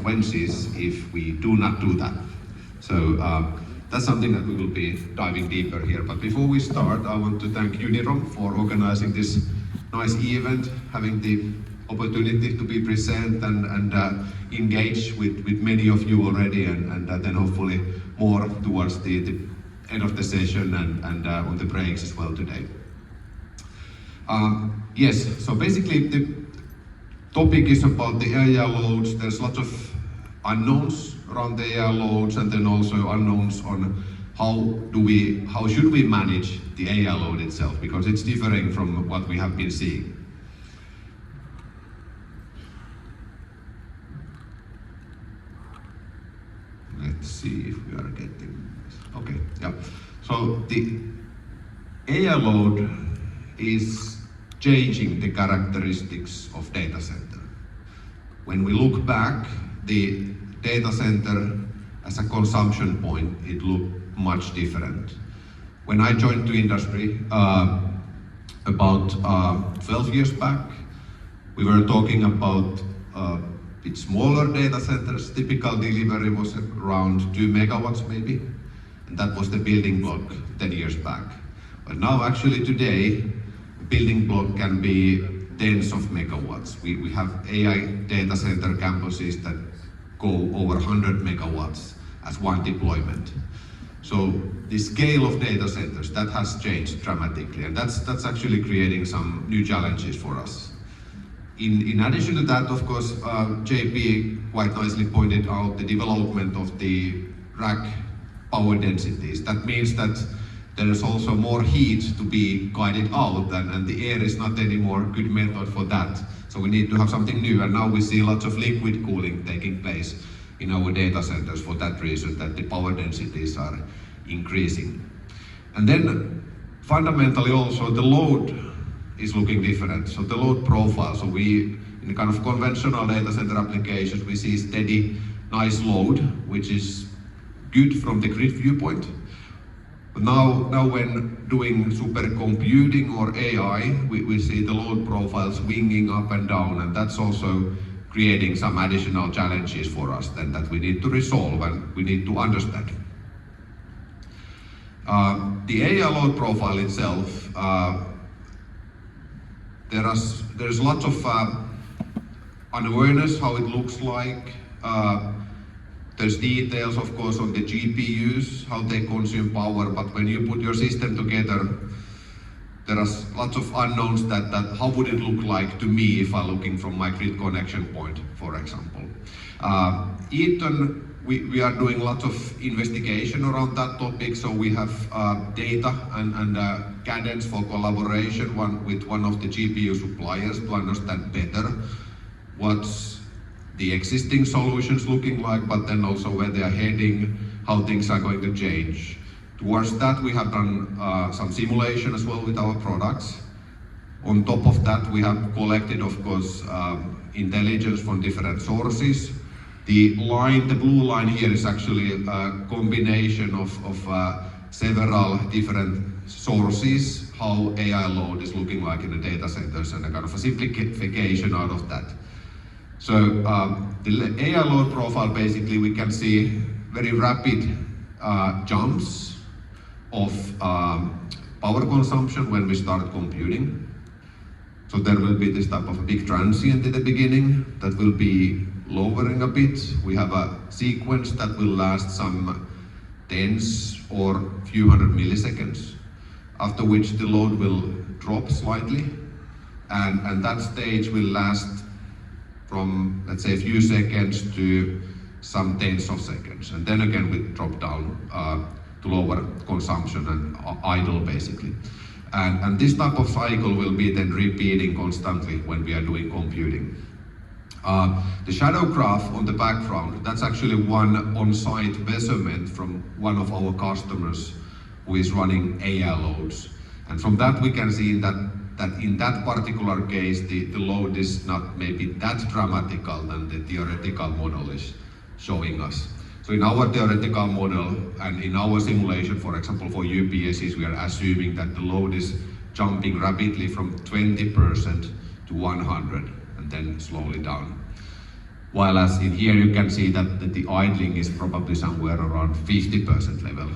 consequences if we do not do that. So that's something that we will be diving deeper here. But before we start, I want to thank Unirom for organizing this nice event, having the opportunity to be present and engage with many of you already, and then hopefully more towards the end of the session and on the breaks as well today. Yes, so basically the topic is about the AI loads. There's lots of unknowns around the AI loads, and then also unknowns on how should we manage the AI load itself, because it's differing from what we have been seeing. Let's see if we are getting this. Okay, yeah. So the AI load is changing the characteristics of data center. When we look back, the data center as a consumption point, it looked much different. When I joined the industry about 12 years back, we were talking about bit smaller data centers. Typical delivery was around 2 megawatts maybe, and that was the building block 10 years back. But now actually today, building block can be tens of megawatts. We have AI data center campuses that go over 100 megawatts as one deployment. So the scale of data centers, that has changed dramatically, and that's actually creating some new challenges for us. In addition to that, of course, JP quite nicely pointed out the development of the rack power densities. That means that there is also more heat to be guided out, and the air is not anymore a good method for that. So we need to have something new, and now we see lots of liquid cooling taking place in our data centers for that reason, that the power densities are increasing. And then fundamentally also the load is looking different. So the load profile, so we, in the kind of conventional data center applications, we see steady, nice load, which is good from the grid viewpoint. But now when doing supercomputing or AI, we see the load profile swinging up and down, and that's also creating some additional challenges for us then that we need to resolve and we need to understand. The AI load profile itself, there's lots of unawareness how it looks like. There's details, of course, on the GPUs, how they consume power, but when you put your system together, there are lots of unknowns that how would it look like to me if I'm looking from my grid connection point, for example. Eaton, we are doing lots of investigation around that topic, so we have data and cadence for collaboration with one of the GPU suppliers to understand better what's the existing solutions looking like, but then also where they are heading, how things are going to change. Towards that, we have done some simulation as well with our products. On top of that, we have collected, of course, intelligence from different sources. The blue line here is actually a combination of several different sources, how AI load is looking like in the data centers, and a kind of a simplification out of that. So the AI load profile, basically we can see very rapid jumps of power consumption when we start computing. So there will be this type of a big transient in the beginning that will be lowering a bit. We have a sequence that will last some tens or few hundred milliseconds, after which the load will drop slightly, and that stage will last from, let's say, a few seconds to some tens of seconds, and then again we drop down to lower consumption and idle basically. And this type of cycle will be then repeating constantly when we are doing computing. The shadow graph on the background, that's actually one on-site measurement from one of our customers who is running AI loads. And from that we can see that in that particular case, the load is not maybe that dramatical than the theoretical model is showing us. So in our theoretical model and in our simulation, for example, for UPSs, we are assuming that the load is jumping rapidly from 20% to 100 and then slowly down. While as in here you can see that the idling is probably somewhere around 50% level,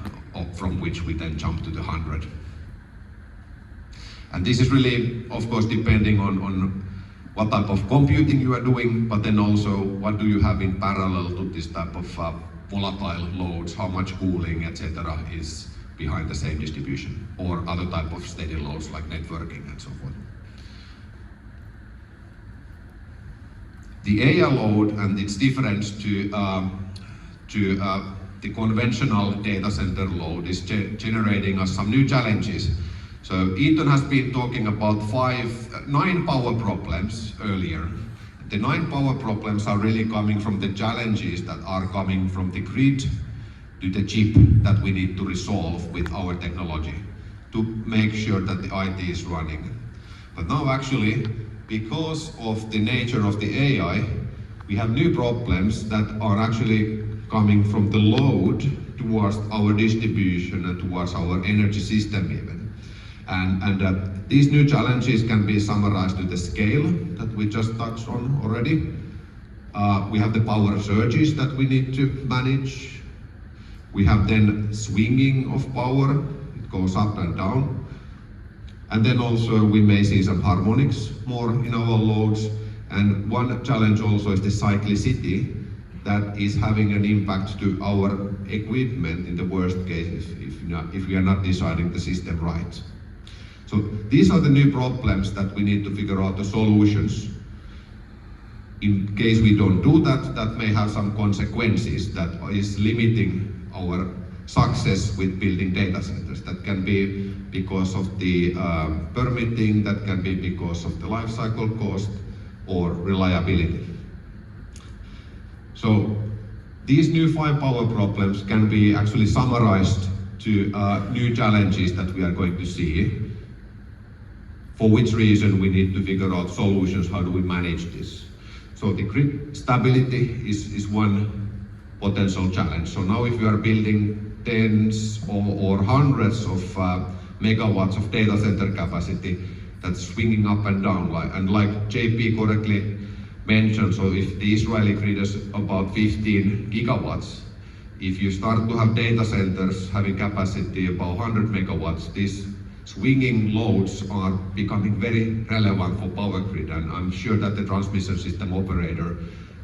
from which we then jump to the 100. And this is really, of course, depending on what type of computing you are doing, but then also what do you have in parallel to this type of volatile loads, how much cooling, etc. is behind the same distribution, or other type of steady loads like networking and so forth. The AI load and its difference to the conventional data center load is generating us some new challenges. So Ethan has been talking about 9 power problems earlier. The 9 power problems are really coming from the challenges that are coming from the grid to the chip that we need to resolve with our technology to make sure that the IT is running. But now actually, because of the nature of the AI, we have new problems that are actually coming from the load towards our distribution and towards our energy system even. And these new challenges can be summarized to the scale that we just touched on already. We have the power surges that we need to manage. We have then swinging of power, it goes up and down. And then also we may see some harmonics more in our loads. And one challenge also is the cyclicity that is having an impact to our equipment in the worst case if we are not designing the system right. So these are the new problems that we need to figure out the solutions. In case we don't do that, that may have some consequences that is limiting our success with building data centers. That can be because of the permitting, that can be because of the life cycle cost or reliability. So these new 5 power problems can be actually summarized to new challenges that we are going to see. For which reason we need to figure out solutions, how do we manage this? So the grid stability is one potential challenge. So now if you are building tens or hundreds of megawatts of data center capacity that's swinging up and down, and like JP correctly mentioned, so if the Israeli grid is about 15 gigawatts, if you start to have data centers having capacity about 100 megawatts, these swinging loads are becoming very relevant for power grid, and I'm sure that the transmission system operator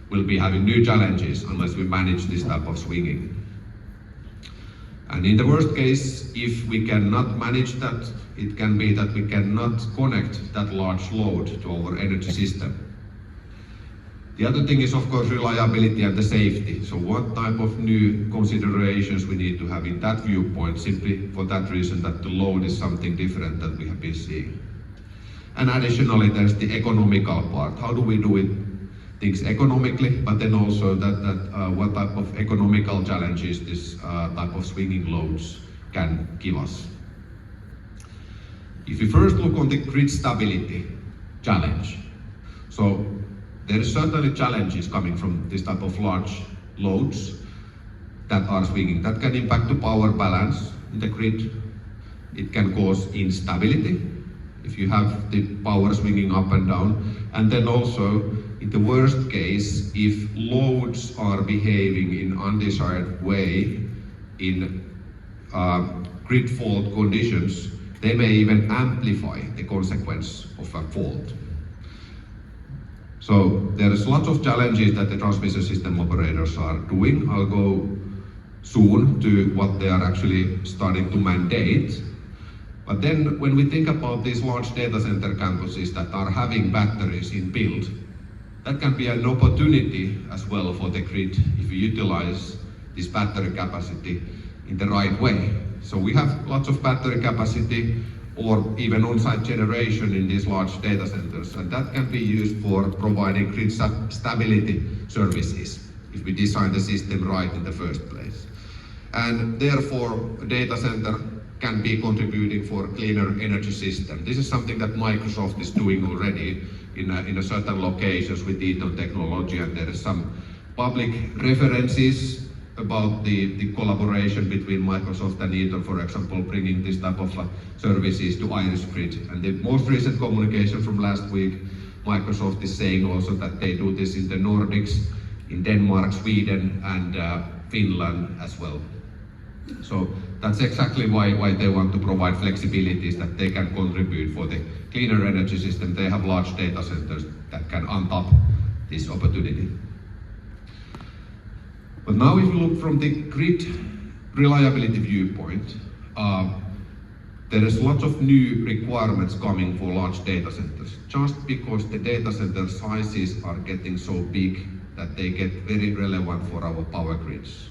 will be having new challenges unless we manage this type of swinging. And in the worst case, if we cannot manage that, it can be that we cannot connect that large load to our energy system. The other thing is, of course, reliability and the safety. So what type of new considerations we need to have in that viewpoint, simply for that reason that the load is something different that we have been seeing. And additionally, there's the economical part. How do we do it? Things economically, but then also what type of economical challenges this type of swinging loads can give us. If we first look on the grid stability challenge, so there is certainly challenges coming from this type of large loads that are swinging. That can impact the power balance in the grid. It can cause instability if you have the power swinging up and down. And then also, in the worst case, if loads are behaving in undesired way in grid fault conditions, they may even amplify the consequence of a fault. So there is lots of challenges that the transmission system operators are doing. I'll go soon to what they are actually starting to mandate. But then when we think about these large data center campuses that are having batteries in build, that can be an opportunity as well for the grid if you utilize this battery capacity in the right way. So we have lots of battery capacity or even on-site generation in these large data centers, and that can be used for providing grid stability services if we design the system right in the first place. And therefore, a data center can be contributing for a cleaner energy system. This is something that Microsoft is doing already in a certain locations with Eaton technology, and there is some public references about the collaboration between Microsoft and Eaton, for example, bringing this type of services to Irish Grid. And the most recent communication from last week, Microsoft is saying also that they do this in the Nordics in Denmark, Sweden, and Finland as well. So that's exactly why they want to provide flexibilities that they can contribute for the cleaner energy system. They have large data centers that can untap this opportunity. But now if you look from the grid reliability viewpoint, there is lots of new requirements coming for large data centers, just because the data center sizes are getting so big that they get very relevant for our power grids.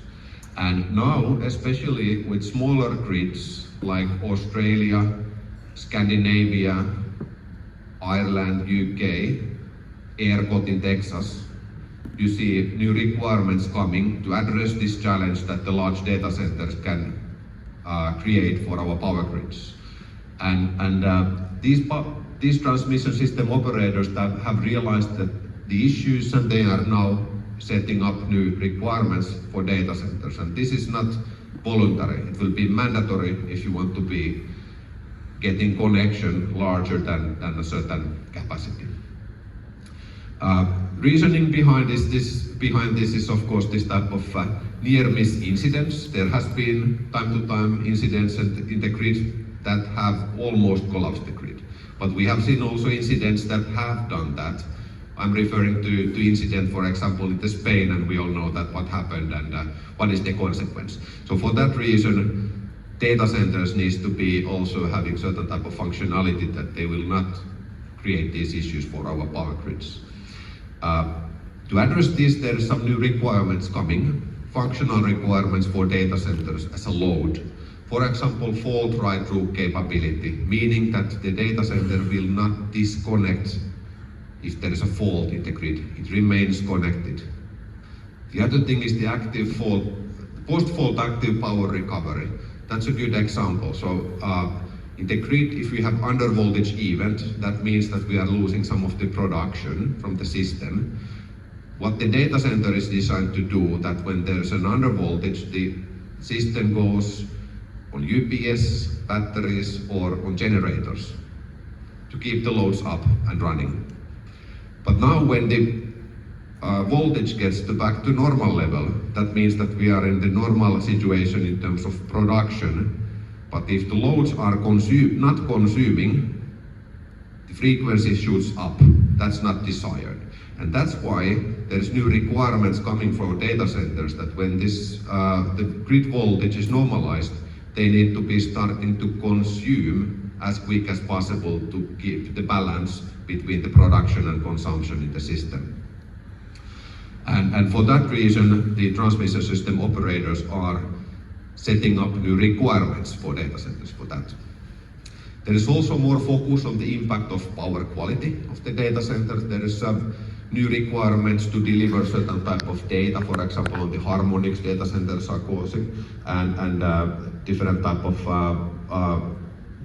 And now, especially with smaller grids like Australia, Scandinavia, Ireland, UK, ERCOT in Texas, you see new requirements coming to address this challenge that the large data centers can create for our power grids. And these transmission system operators that have realized that the issues, and they are now setting up new requirements for data centers. And this is not voluntary, it will be mandatory if you want to be getting connection larger than a certain capacity. Reasoning behind this is of course this type of near-miss incidents. There has been time to time incidents in the grid that have almost collapsed the grid. But we have seen also incidents that have done that. I'm referring to incident, for example, in Spain, and we all know that what happened and what is the consequence. So for that reason, data centers needs to be also having certain type of functionality that they will not create these issues for our power grids. To address this, there are some new requirements coming, functional requirements for data centers as a load. For example, fault ride-through capability, meaning that the data center will not disconnect if there is a fault in the grid. It remains connected. The other thing is the active fault, post-fault active power recovery. That's a good example. So in the grid, if we have under voltage event, that means that we are losing some of the production from the system. What the data center is designed to do, that when there's an under voltage, the system goes on UPS, batteries, or on generators to keep the loads up and running. But now when the voltage gets back to normal level, that means that we are in the normal situation in terms of production. But if the loads are not consuming, the frequency shoots up. That's not desired. And that's why there's new requirements coming for data centers that when this the grid voltage is normalized, they need to be starting to consume as quick as possible to keep the balance between the production and consumption in the system. And for that reason, the transmission system operators are setting up new requirements for data centers for that. There is also more focus on the impact of power quality of the data centers. There is some new requirements to deliver certain type of data, for example, on the harmonics data centers are causing, and different type of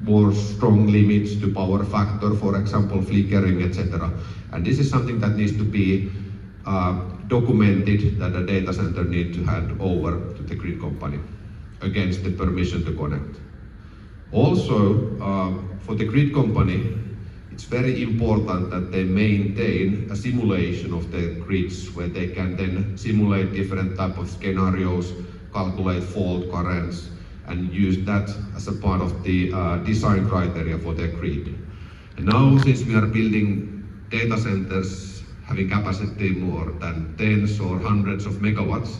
more strong limits to power factor, for example, flickering, etc. And this is something that needs to be documented, that a data center needs to hand over to the grid company against the permission to connect. Also, for the grid company, it's very important that they maintain a simulation of the grids where they can then simulate different type of scenarios, calculate fault currents, and use that as a part of the design criteria for their grid. And now, since we are building data centers having capacity more than tens or hundreds of megawatts,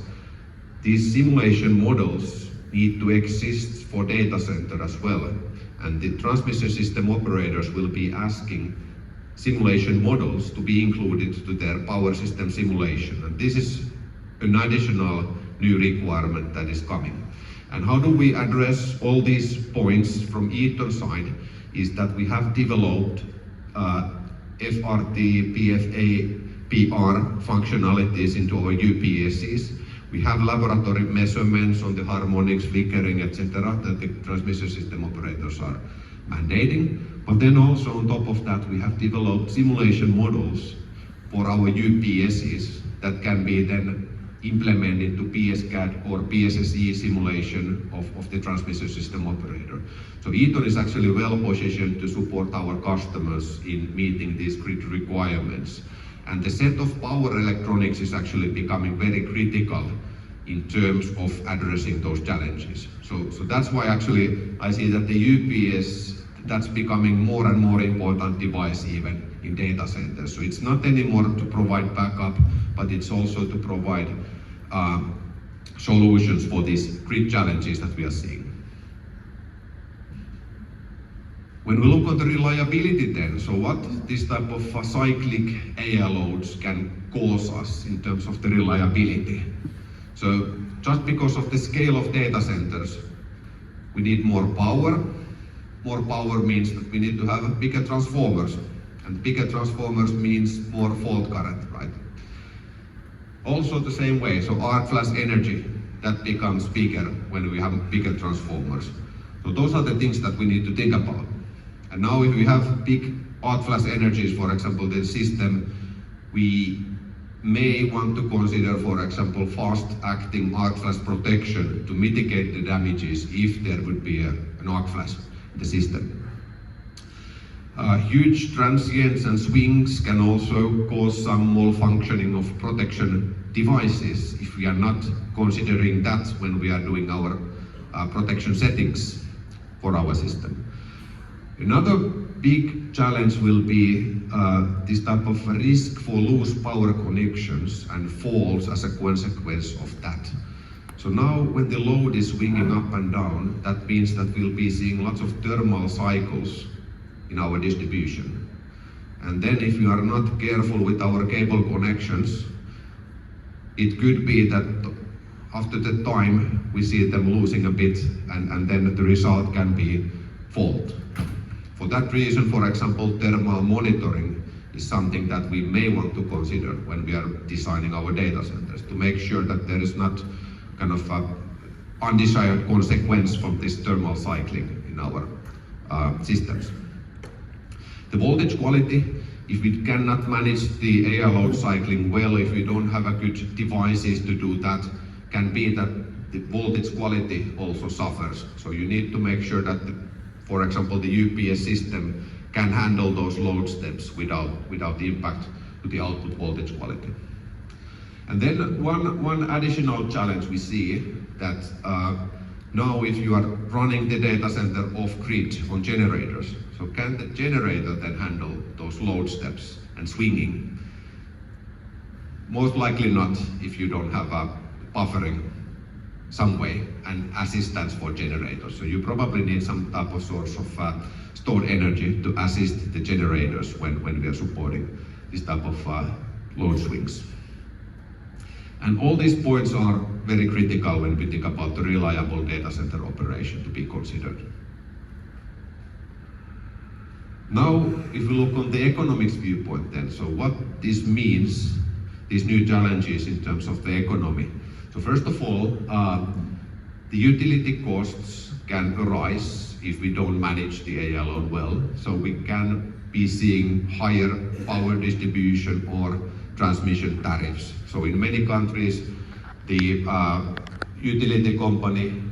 these simulation models need to exist for data center as well. And the transmission system operators will be asking simulation models to be included to their power system simulation. And this is an additional new requirement that is coming. And how do we address all these points from Eaton side is that we have developed FRT, PFA, PR functionalities into our UPSs. We have laboratory measurements on the harmonics, flickering, etc. that the transmission system operators are mandating. But then also on top of that, we have developed simulation models for our UPSs that can be then implemented to PSCAD or PSSE simulation of the transmission system operator. So Eaton is actually well positioned to support our customers in meeting these grid requirements. And the set of power electronics is actually becoming very critical in terms of addressing those challenges. So that's why actually I see that the UPS, that's becoming more and more important device even in data centers. So it's not anymore to provide backup, but it's also to provide solutions for these grid challenges that we are seeing. When we look at the reliability then, so what this type of cyclic AI loads can cause us in terms of the reliability. So just because of the scale of data centers, we need more power. More power means that we need to have bigger transformers, and bigger transformers means more fault current, right? Also the same way, so arc flash energy, that becomes bigger when we have bigger transformers. So those are the things that we need to think about. And now if we have big arc flash energies, for example, the system, we may want to consider, for example, fast-acting arc flash protection to mitigate the damages if there would be an arc flash in the system. Huge transients and swings can also cause some malfunctioning of protection devices if we are not considering that when we are doing our protection settings for our system. Another big challenge will be this type of risk for loose power connections and faults as a consequence of that. So now when the load is swinging up and down, that means that we'll be seeing lots of thermal cycles in our distribution. And then if you are not careful with our cable connections, it could be that after the time we see them losing a bit, and then the result can be fault. For that reason, for example, thermal monitoring is something that we may want to consider when we are designing our data centers, to make sure that there is not kind of undesired consequence from this thermal cycling in our systems. The voltage quality, if we cannot manage the AI load cycling well, if we don't have a good devices to do that, can be that the voltage quality also suffers. So you need to make sure that, for example, the UPS system can handle those load steps without the impact to the output voltage quality. And then one additional challenge we see that now if you are running the data center off-grid on generators, so can the generator then handle those load steps and swinging? Most likely not if you don't have a buffering some way and assistance for generators. So you probably need some type of source of stored energy to assist the generators when we are supporting this type of load swings. And all these points are very critical when we think about the reliable data center operation to be considered. Now, if we look on the economics viewpoint then, so what this means, these new challenges in terms of the economy. So first of all, the utility costs can arise if we don't manage the AI load well. So we can be seeing higher power distribution or transmission tariffs. So in many countries, the utility company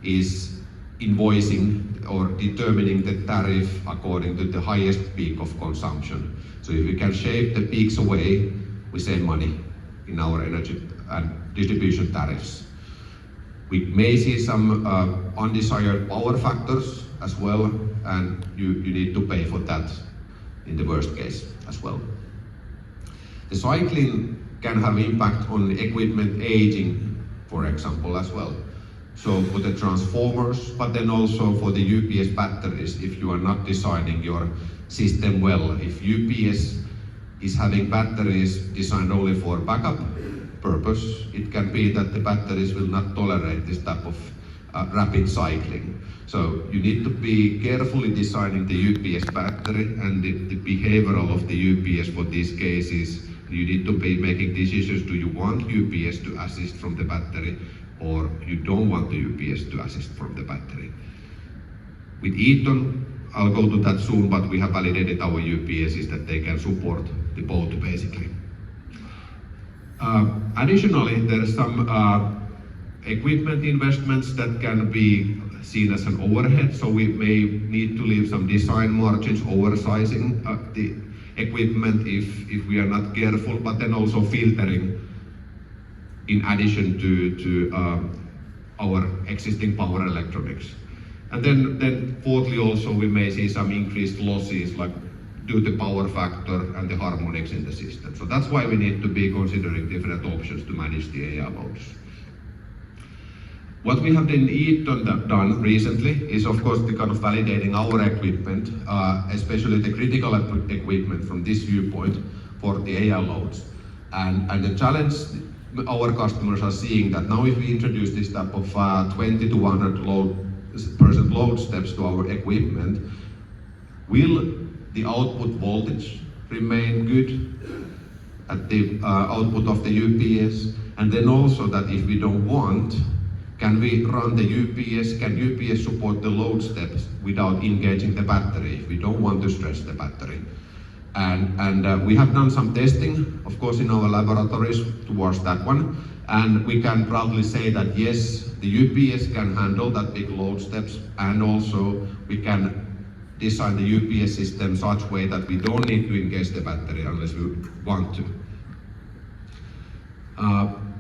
is invoicing or determining the tariff according to the highest peak of consumption. So if we can shave the peaks away, we save money in our energy and distribution tariffs. We may see some undesired power factors as well, and you need to pay for that in the worst case as well. The cycling can have impact on equipment aging, for example, as well. So for the transformers, but then also for the UPS batteries, if you are not designing your system well. If UPS is having batteries designed only for backup purpose, it can be that the batteries will not tolerate this type of rapid cycling. So you need to be carefully designing the UPS battery and the behavioral of the UPS for these cases. You need to be making decisions, do you want UPS to assist from the battery or you don't want the UPS to assist from the battery. With Eaton, I'll go to that soon, but we have validated our UPSs that they can support the both basically. Additionally, there are some equipment investments that can be seen as an overhead, so we may need to leave some design margins, oversizing equipment if we are not careful, but then also filtering in addition to our existing power electronics. And then fourthly also we may see some increased losses like due to power factor and the harmonics in the system. So that's why we need to be considering different options to manage the AI loads. What we have in Eaton done recently is of course the kind of validating our equipment, especially the critical equipment from this viewpoint for the AI loads. And the challenge our customers are seeing that now if we introduce this type of 20 to 100% load steps to our equipment, will the output voltage remain good at the output of the UPS? And then also that if we don't want, can we run the UPS? Can UPS support the load steps without engaging the battery if we don't want to stress the battery? And we have done some testing, of course, in our laboratories towards that one. And we can proudly say that yes, the UPS can handle that big load steps, and also we can design the UPS system such way that we don't need to engage the battery unless we want to.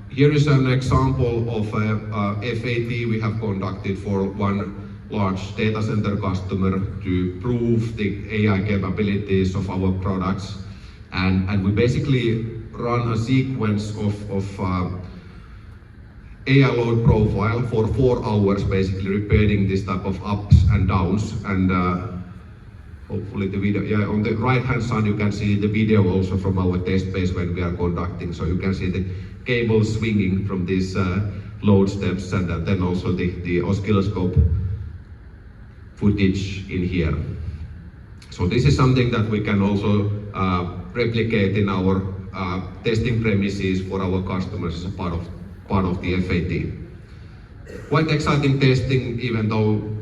Here is an example of a FAT we have conducted for one large data center customer to prove the AI capabilities of our products. And we basically run a sequence of AI load profile for 4 hours, basically repeating this type of ups and downs. And hopefully the video, yeah, on the right hand side you can see the video also from our test base when we are conducting. So you can see the cables swinging from these load steps, and then also the oscilloscope footage in here. So this is something that we can also replicate in our testing premises for our customers as a part of the FAT. Quite exciting testing, even though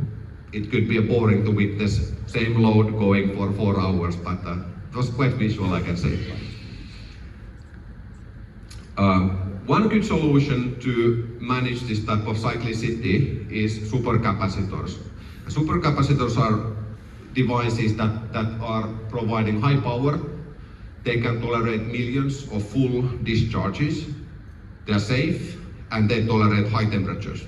it could be boring to witness same load going for 4 hours, but it was quite visual, I can say. One good solution to manage this type of cyclicity is supercapacitors. Supercapacitors are devices that are providing high power. They can tolerate millions of full discharges. They are safe and they tolerate high temperatures.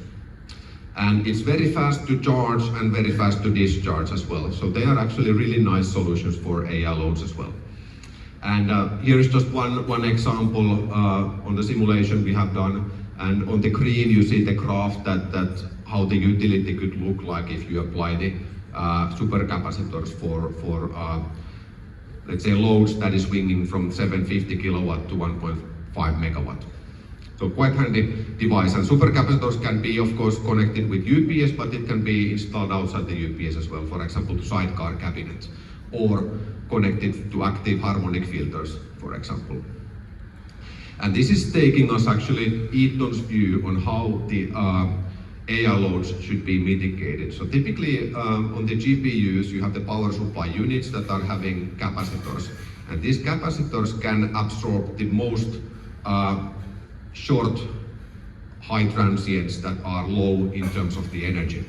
And it's very fast to charge and very fast to discharge as well. So they are actually really nice solutions for AI loads as well. And here is just one example on the simulation we have done. And on the screen you see the graph that how the utility could look like if you apply the supercapacitors for let's say loads that is swinging from 750 kilowatt to 1.5 megawatt. So quite handy device. And supercapacitors can be of course connected with UPS, but it can be installed outside the UPS as well, for example to sidecar cabinet, or connected to active harmonic filters, for example. And this is taking us actually Eaton's view on how the AI loads should be mitigated. So typically on the GPUs you have the power supply units that are having capacitors, and these capacitors can absorb the most short high transients that are low in terms of the energy.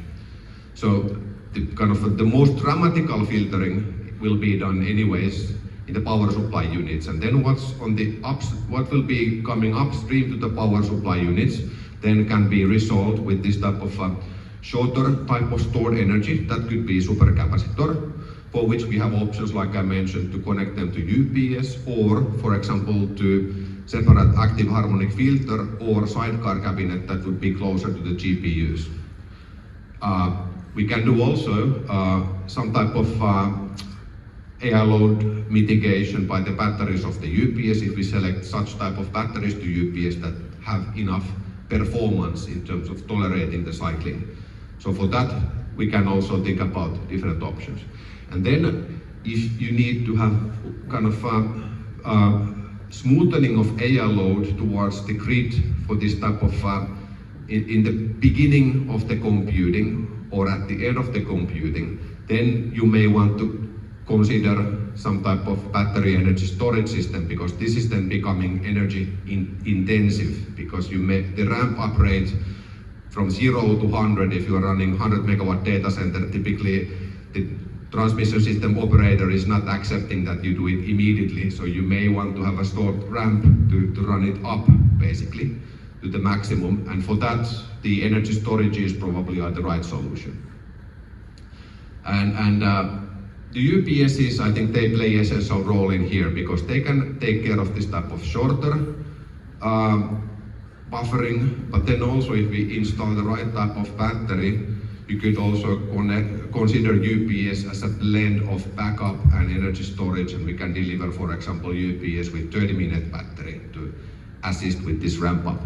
So the most dramatical filtering will be done anyways in the power supply units, and then what will be coming upstream to the power supply units then can be resolved with this type of shorter type of stored energy. That could be supercapacitor, for which we have options like I mentioned to connect them to UPS, or for example to separate active harmonic filter or sidecar cabinet that would be closer to the GPUs. We can do also some type of AI load mitigation by the batteries of the UPS if we select such type of batteries to UPS that have enough performance in terms of tolerating the cycling. So for that we can also think about different options. And then if you need to have kind of smoothening of AI load towards the grid for this type of in the beginning of the computing or at the end of the computing, then you may want to consider some type of battery energy storage system, because this is then becoming energy intensive, because the ramp up rate from 0 to 100, if you are running 100 megawatt data center, typically the transmission system operator is not accepting that you do it immediately, so you may want to have a short ramp to run it up, basically, to the maximum, and for that, the energy storages probably are the right solution. And the UPSs, I think they play an essential role in here because they can take care of this type of shorter buffering, but then also if we install the right type of battery, you could also consider UPS as a blend of backup and energy storage, and we can deliver, for example, UPS with 30-minute battery to assist with this ramp up.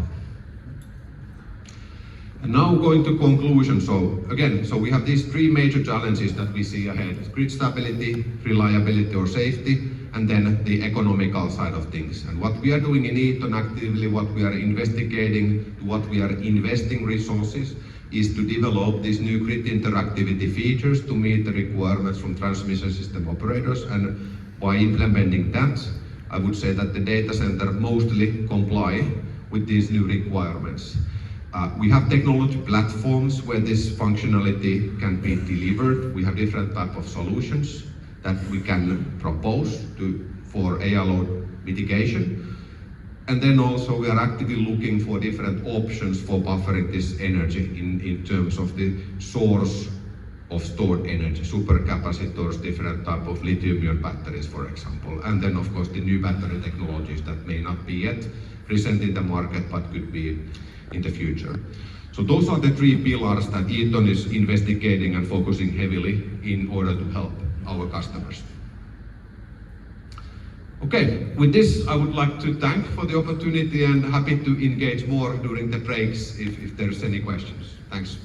And now going to conclusion. So we have these three major challenges that we see ahead: grid stability, reliability or safety, and then the economical side of things. And what we are doing in Eaton actively, what we are investigating, what we are investing resources, is to develop these new grid interactivity features to meet the requirements from transmission system operators. And by implementing that, I would say that the data center mostly comply with these new requirements. We have technology platforms where this functionality can be delivered. We have different type of solutions that we can propose for AI load mitigation. And then also we are actively looking for different options for buffering this energy in terms of the source of stored energy, supercapacitors, different type of lithium-ion batteries, for example. And then of course the new battery technologies that may not be yet present in the market but could be in the future. So those are the three pillars that Eaton is investigating and focusing heavily in order to help our customers. Okay, with this I would like to thank for the opportunity and happy to engage more during the breaks if there's any questions. Thanks.